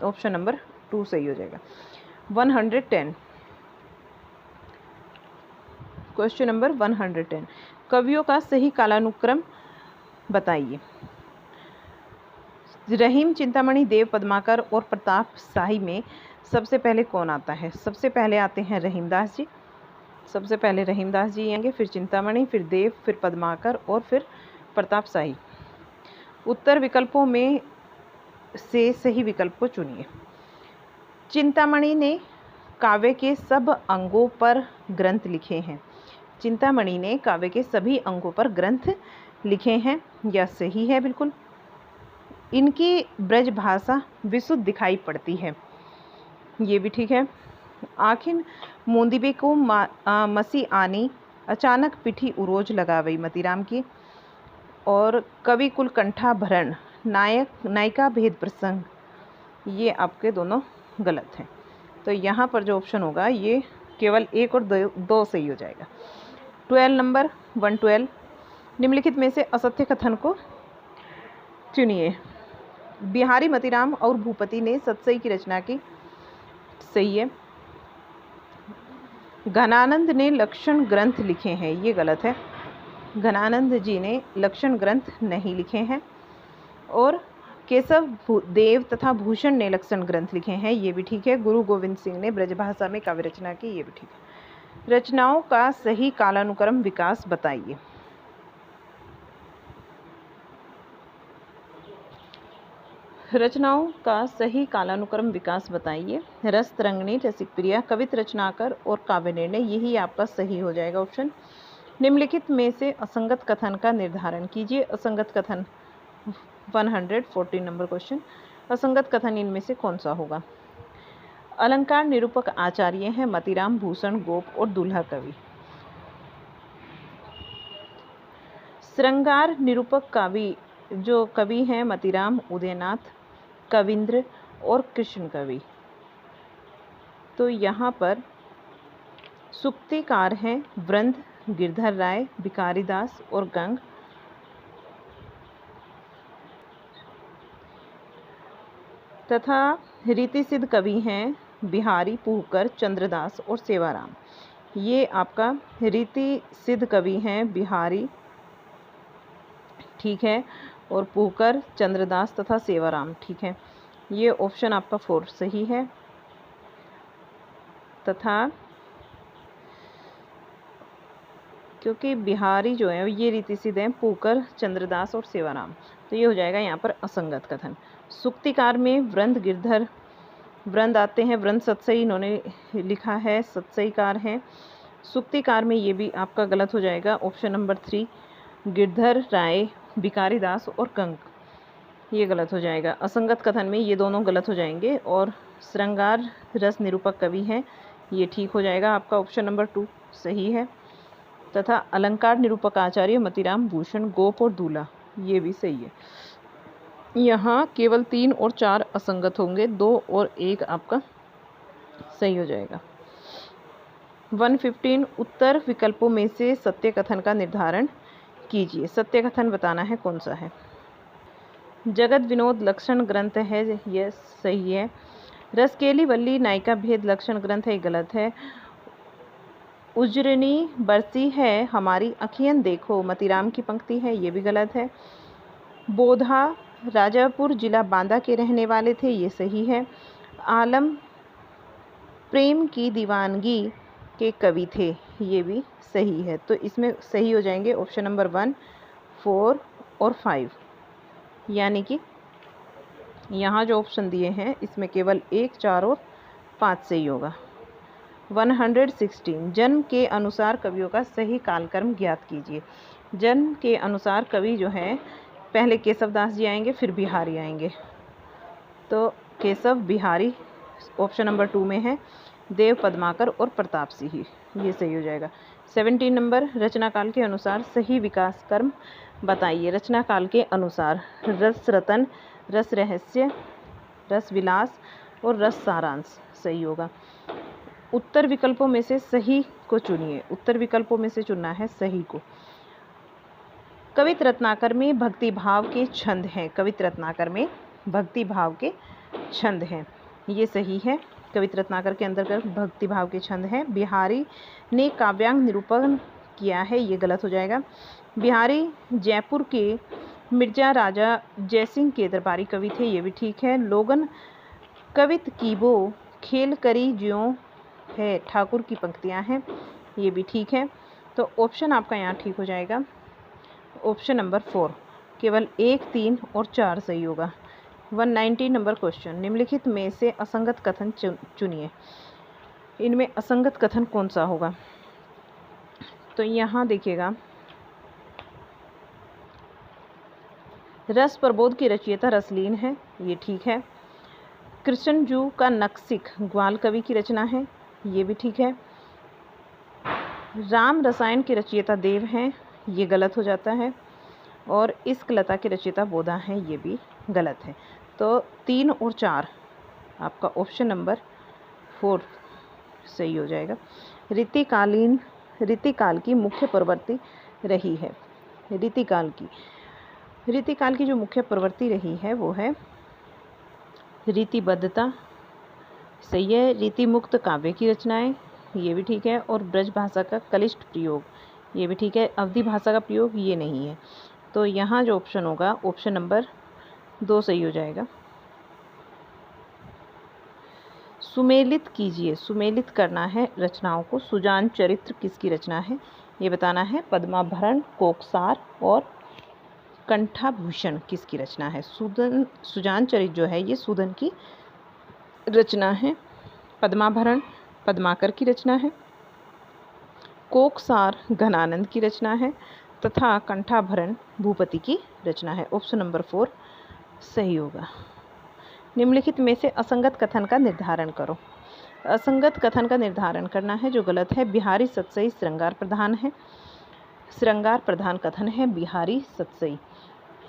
ऑप्शन नंबर 2 सही हो जाएगा। 110 क्वेश्चन नंबर 110, कवियों का सही कालानुक्रम बताइए। रहीम, चिंतामणि, देव, पद्माकर और प्रताप शाही में सबसे पहले कौन आता है? सबसे पहले आते हैं रहीमदास जी, सबसे पहले रहीमदास जी आएंगे, फिर चिंतामणि, फिर देव, फिर पद्माकर और फिर प्रताप शाही। उत्तर विकल्पों में से सही विकल्प को चुनिए। चिंतामणि ने काव्य के सब अंगों पर ग्रंथ लिखे हैं। चिंतामणि ने काव्य के सभी अंगों पर ग्रंथ लिखे हैं, यह सही है बिल्कुल। इनकी ब्रज भाषा विशुद्ध दिखाई पड़ती है, ये भी ठीक है। आखिर मोंदिबे को मसी आनी, अचानक पिठी उरोज लगावई मतीराम की, और कवि कुल कंठा भरण, नायिका भेद प्रसंग, ये आपके दोनों गलत हैं। तो यहाँ पर जो ऑप्शन होगा ये केवल 1 और 2 सही हो जाएगा। 12 नंबर 112, निम्नलिखित में से असत्य कथन को चुनिए। बिहारी, मतीराम और भूपति ने सतसई की रचना की, सही है। घनानंद ने लक्षण ग्रंथ लिखे हैं, ये गलत है। घनानंद जी ने लक्षण ग्रंथ नहीं लिखे हैं। और केशव, देव तथा भूषण ने लक्षण ग्रंथ लिखे हैं, ये भी ठीक है। गुरु गोविंद सिंह ने ब्रजभाषा में काव्य रचना की, ये भी ठीक है। रचनाओं का सही कालानुक्रम विकास बताइए। रचनाओं का सही कालानुक्रम विकास बताइए। रस तरंगिणी, रसिक प्रिया, कवित रचनाकर और काव्य निर्णय, यही आपका सही हो जाएगा ऑप्शन। निम्नलिखित में से असंगत कथन का निर्धारण कीजिए। असंगत कथन 114 नंबर क्वेश्चन, असंगत कथन इनमें से कौन सा होगा? अलंकार निरूपक आचार्य हैं मतीराम, भूषण, गोप और दूल्हा कवि। श्रृंगार निरूपक कवि जो कवि हैं मतीराम, उदयनाथ, कविंद्र और कृष्ण कवि। तो यहाँ पर सूक्तिकार हैं वृंद, गिरधर राय, भिखारीदास और गंग। तथा रीति सिद्ध कवि हैं बिहारी, पुहकर, चंद्रदास और सेवाराम। ये आपका रीति सिद्ध कवि हैं बिहारी, ठीक है, और पुहकर, चंद्रदास तथा सेवाराम, ठीक है। ये ऑप्शन आपका 4 सही है। तथा क्योंकि बिहारी जो है ये रीति सिद्ध हैं, पुहकर, चंद्रदास और सेवाराम, तो ये हो जाएगा यहाँ पर असंगत कथन। सूक्तिकार में वृंद, गिरधर, वृंद आते हैं, वृंद सतसई इन्होंने लिखा है, सतसईकार हैं। सूक्तिकार में ये भी आपका गलत हो जाएगा, ऑप्शन नंबर 3 गिरधर राय, भिखारीदास और गंग, ये गलत हो जाएगा। असंगत कथन में ये दोनों गलत हो जाएंगे। और श्रृंगार रस निरूपक कवि हैं, ये ठीक हो जाएगा आपका, ऑप्शन नंबर 2 सही है। तथा अलंकार निरूपक आचार्य मतीराम, भूषण, गोप और दूल्हा, ये भी सही है। यहाँ केवल 3 और 4 असंगत होंगे, 2 और 1 आपका सही हो जाएगा। 115 उत्तर विकल्पों में से सत्य कथन का निर्धारण कीजिए। सत्य कथन बताना है कौन सा है। जगत विनोद लक्षण ग्रंथ है, यह सही है। रसकेली वल्ली नायिका भेद लक्षण ग्रंथ है, गलत है। उजरनी बरसी है हमारी अखियन देखो मतीराम की पंक्ति है, ये भी गलत है। बोधा राजापुर जिला बांदा के रहने वाले थे, ये सही है। आलम प्रेम की दीवानगी के कवि थे, ये भी सही है। तो इसमें सही हो जाएंगे ऑप्शन नंबर 1, 4 और 5, यानी कि यहाँ जो ऑप्शन दिए हैं इसमें केवल 1, 4 और 5 सही होगा। 116 जन्म के अनुसार कवियों का सही कालक्रम ज्ञात कीजिए। जन्म के अनुसार कवि जो हैं पहले केशव दास जी आएंगे, फिर बिहारी आएंगे। तो केशव बिहारी ऑप्शन नंबर 2 में है। देव पद्माकर और प्रताप सिंह, ये सही हो जाएगा। 17 नंबर रचना काल के अनुसार सही विकास क्रम बताइए। रचना काल के अनुसार रस रतन, रस रहस्य, रस विलास और रस सारांश सही होगा। उत्तर विकल्पों में से सही को चुनिए। उत्तर विकल्पों में से चुनना है सही को। कवित रत्नाकर में भक्ति भाव के छंद हैं। कवित रत्नाकर में भक्ति भाव के छंद हैं, ये सही है। कवित रत्नाकर के अंतर्गत भक्ति भाव के छंद हैं। बिहारी ने काव्यांग निरूपण किया है, ये गलत हो जाएगा। बिहारी जयपुर के मिर्जा राजा जयसिंह के दरबारी कवि थे, ये भी ठीक है। लोगन कवित कीबो खेल करी ज्यों है ठाकुर की पंक्तियां हैं, ये भी ठीक है। तो ऑप्शन आपका यहाँ ठीक हो जाएगा ऑप्शन नंबर 4, केवल 1, 3 और 4 सही होगा। 119 नंबर क्वेश्चन, निम्नलिखित में से असंगत कथन चुनिए। इनमें असंगत कथन कौन सा होगा? तो यहाँ देखिएगा, रस प्रबोध की रचयिता रसलीन है, ये ठीक है। कृष्णजू का नक्सिक ग्वाल कवि की रचना है, ये भी ठीक है। राम रसायन के रचयिता देव हैं, ये गलत हो जाता है। और इस्कलता के रचयिता बोधा हैं, ये भी गलत है। तो 3 और 4 आपका ऑप्शन नंबर 4 सही हो जाएगा। रीतिकाल की मुख्य प्रवृत्ति रही है। रीतिकाल की जो मुख्य प्रवृत्ति रही है वो है रीतिबद्धता, सही है। रीति मुक्त काव्य की रचनाएं, ये भी ठीक है। और ब्रज भाषा का कलिष्ठ प्रयोग, ये भी ठीक है। अवधी भाषा का प्रयोग ये नहीं है। तो यहाँ जो ऑप्शन होगा ऑप्शन नंबर 2 सही हो जाएगा। सुमेलित कीजिए, सुमेलित करना है रचनाओं को। सुजान चरित्र किसकी रचना है ये बताना है। पद्माभरण, कोकसार और कंठाभूषण किसकी रचना है? सुजान चरित्र जो है ये सूदन की रचना है। पद्माभरण पद्माकर की रचना है। कोकसार घनानंद की रचना है तथा कंठाभरण भूपति की रचना है। ऑप्शन नंबर 4 सही होगा। निम्नलिखित में से असंगत कथन का निर्धारण करो। असंगत कथन का निर्धारण करना है, जो गलत है। बिहारी सतसई श्रृंगार प्रधान है, श्रृंगार प्रधान कथन है बिहारी सतसई,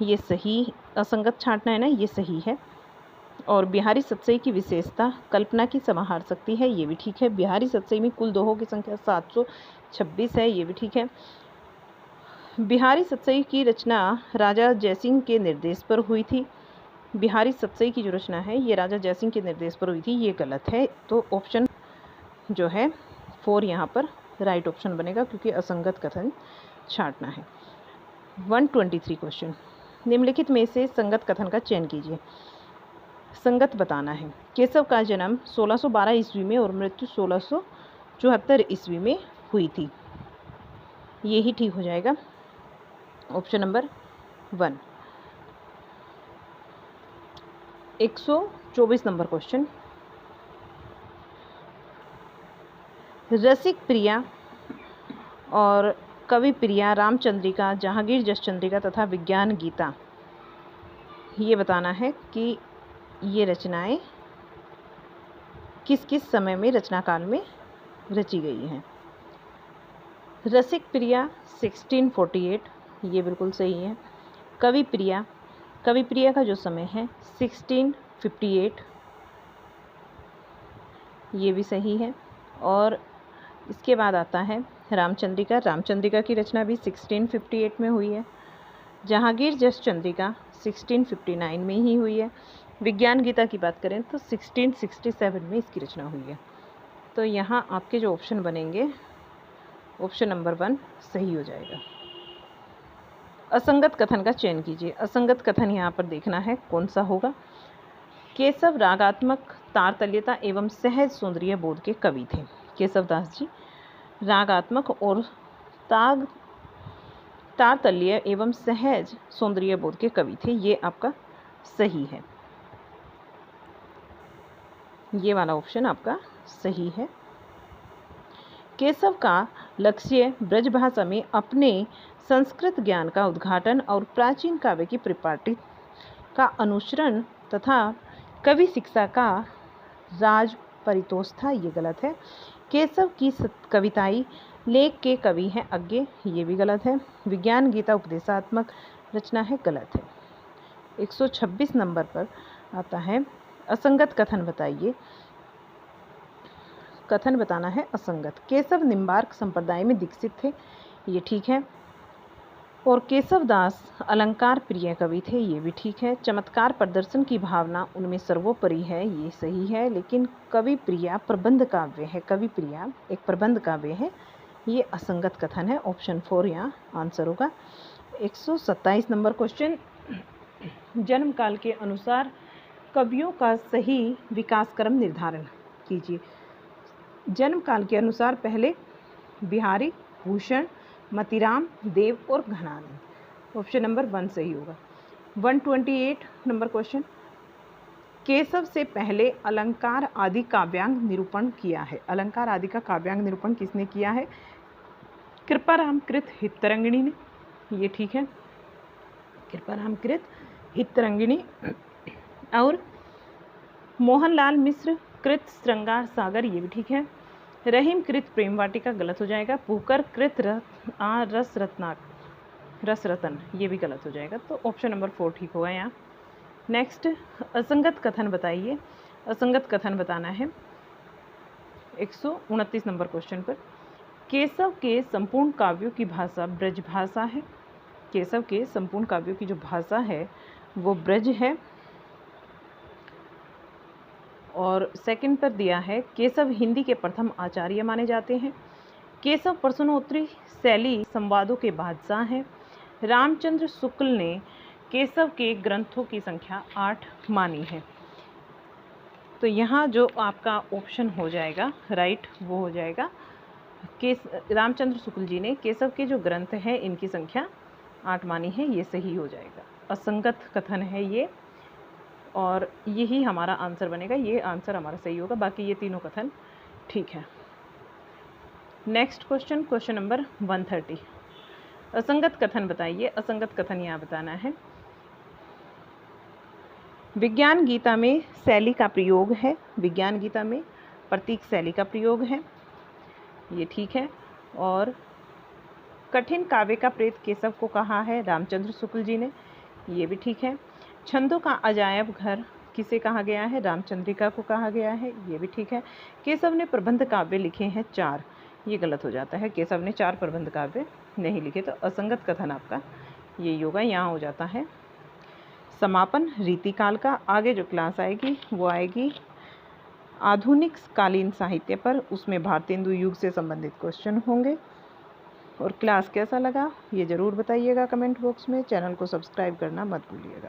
ये सही। असंगत छांटना है ना, ये सही है। और बिहारी सतसई की विशेषता कल्पना की समाहार शक्ति है, ये भी ठीक है। बिहारी सतसई में कुल दोहों की संख्या 726 है, ये भी ठीक है। बिहारी सतसई की रचना राजा जयसिंह के निर्देश पर हुई थी। बिहारी सतसई की जो रचना है ये राजा जयसिंह के निर्देश पर हुई थी, ये गलत है। तो ऑप्शन जो है 4 यहाँ पर राइट ऑप्शन बनेगा, क्योंकि असंगत कथन छांटना है। 123 क्वेश्चन, निम्नलिखित में से संगत कथन का चयन कीजिए। संगत बताना है। केशव का जन्म 1612 ईस्वी में और मृत्यु 1674 ईस्वी में हुई थी, ये ही ठीक हो जाएगा। Option number 1। 124 नंबर क्वेश्चन, रसिक प्रिया और कवि प्रिया, रामचंद्रिका, जहांगीर जसचंद्रिका तथा विज्ञान गीता, ये बताना है कि ये रचनाएं किस किस समय में रचना काल में रची गई हैं। रसिक प्रिया 1648, ये बिल्कुल सही है। कवि प्रिया का जो समय है 1658, ये भी सही है। और इसके बाद आता है रामचंद्रिका की रचना भी 1658 में हुई है। जहांगीर जसचंद्रिका 1659 में ही हुई है। विज्ञान गीता की बात करें तो 1667 में इसकी रचना हुई है। तो यहाँ आपके जो ऑप्शन बनेंगे ऑप्शन नंबर 1 सही हो जाएगा। असंगत कथन का चयन कीजिए। असंगत कथन यहाँ पर देखना है कौन सा होगा। केशव रागात्मक तारतल्यता एवं सहज सौंदर्य बोध के कवि थे। केशवदास जी रागात्मक और तारतल्य एवं सहज सौंदर्य बोध के कवि थे, ये आपका सही है। ये वाला ऑप्शन आपका सही है। केशव का लक्ष्य ब्रजभाषा में अपने संस्कृत ज्ञान का उद्घाटन और प्राचीन काव्य की परिपाटी का अनुसरण तथा कवि शिक्षा का राज परितोष था, ये गलत है। केशव की कविताएं लेख के कवि हैं अज्ञे, ये भी गलत है। विज्ञान गीता उपदेशात्मक रचना है, गलत है। 126 नंबर पर आता है असंगत कथन बताइए। कथन बताना है असंगत। केशव निम्बार्क संप्रदाय में दीक्षित थे, ये ठीक है। और केशवदास अलंकार प्रिय कवि थे, ये भी ठीक है। चमत्कार प्रदर्शन की भावना उनमें सर्वोपरि है, ये सही है। लेकिन कवि प्रिया प्रबंध काव्य है, कवि प्रिया एक प्रबंध काव्य है, ये असंगत कथन है। ऑप्शन 4 यहाँ आंसर होगा। 127 नंबर क्वेश्चन, जन्म काल के अनुसार कवियों का सही विकास क्रम निर्धारण कीजिए। जन्म काल के अनुसार पहले बिहारी, भूषण, मतीराम, देव और घनानंद। ऑप्शन नंबर 1 सही होगा। 128 नंबर क्वेश्चन, केशव से पहले अलंकार आदि काव्यांग निरूपण किया है। अलंकार आदि का काव्यांग निरूपण किसने किया है? कृपाराम कृत हितरंगिणी ने, ये ठीक है। कृपाराम कृत हितरंगिणी। और मोहनलाल मिश्र कृत श्रृंगार सागर, ये भी ठीक है। रहीम कृत प्रेम वाटिका, गलत हो जाएगा। पुकर कृत रस रतन, ये भी गलत हो जाएगा। तो ऑप्शन नंबर 4 ठीक होगा यहाँ। नेक्स्ट, असंगत कथन बताइए। असंगत कथन बताना है 129 नंबर क्वेश्चन पर। केशव के संपूर्ण काव्यों की भाषा ब्रज भाषा है। केशव के संपूर्ण काव्यों की जो भाषा है वो ब्रज है। और सेकंड पर दिया है केशव हिंदी के प्रथम आचार्य माने जाते हैं। केशव प्रश्नोत्तरी शैली संवादों के बादशाह हैं। रामचंद्र शुक्ल ने केशव के ग्रंथों की संख्या 8 मानी है। तो यहाँ जो आपका ऑप्शन हो जाएगा राइट वो हो जाएगा रामचंद्र शुक्ल जी ने केशव के जो ग्रंथ हैं इनकी संख्या 8 मानी है, ये सही हो जाएगा। असंगत कथन है ये, और यही हमारा आंसर बनेगा। ये आंसर हमारा सही होगा, बाकी ये तीनों कथन ठीक है। Next question, question number 130। असंगत कथन बताइए। असंगत कथन यहाँ बताना है विज्ञान गीता में शैली का प्रयोग है। विज्ञान गीता में प्रतीक शैली का प्रयोग है, ये ठीक है। और कठिन काव्य का प्रेत केशव को कहा है रामचंद्र शुक्ल जी ने, ये भी ठीक है। छंदों का अजायब घर किसे कहा गया है? रामचंद्रिका को कहा गया है, ये भी ठीक है। केशव ने प्रबंध काव्य लिखे हैं 4, ये गलत हो जाता है। केशव ने 4 प्रबंध काव्य नहीं लिखे, तो असंगत कथन आपका ये योगा यहाँ हो जाता है। समापन रीतिकाल का। आगे जो क्लास आएगी वो आएगी आधुनिक कालीन साहित्य पर, उसमें भारतेंदु युग से संबंधित क्वेश्चन होंगे। और क्लास कैसा लगा ये ज़रूर बताइएगा कमेंट बॉक्स में। चैनल को सब्सक्राइब करना मत भूलिएगा।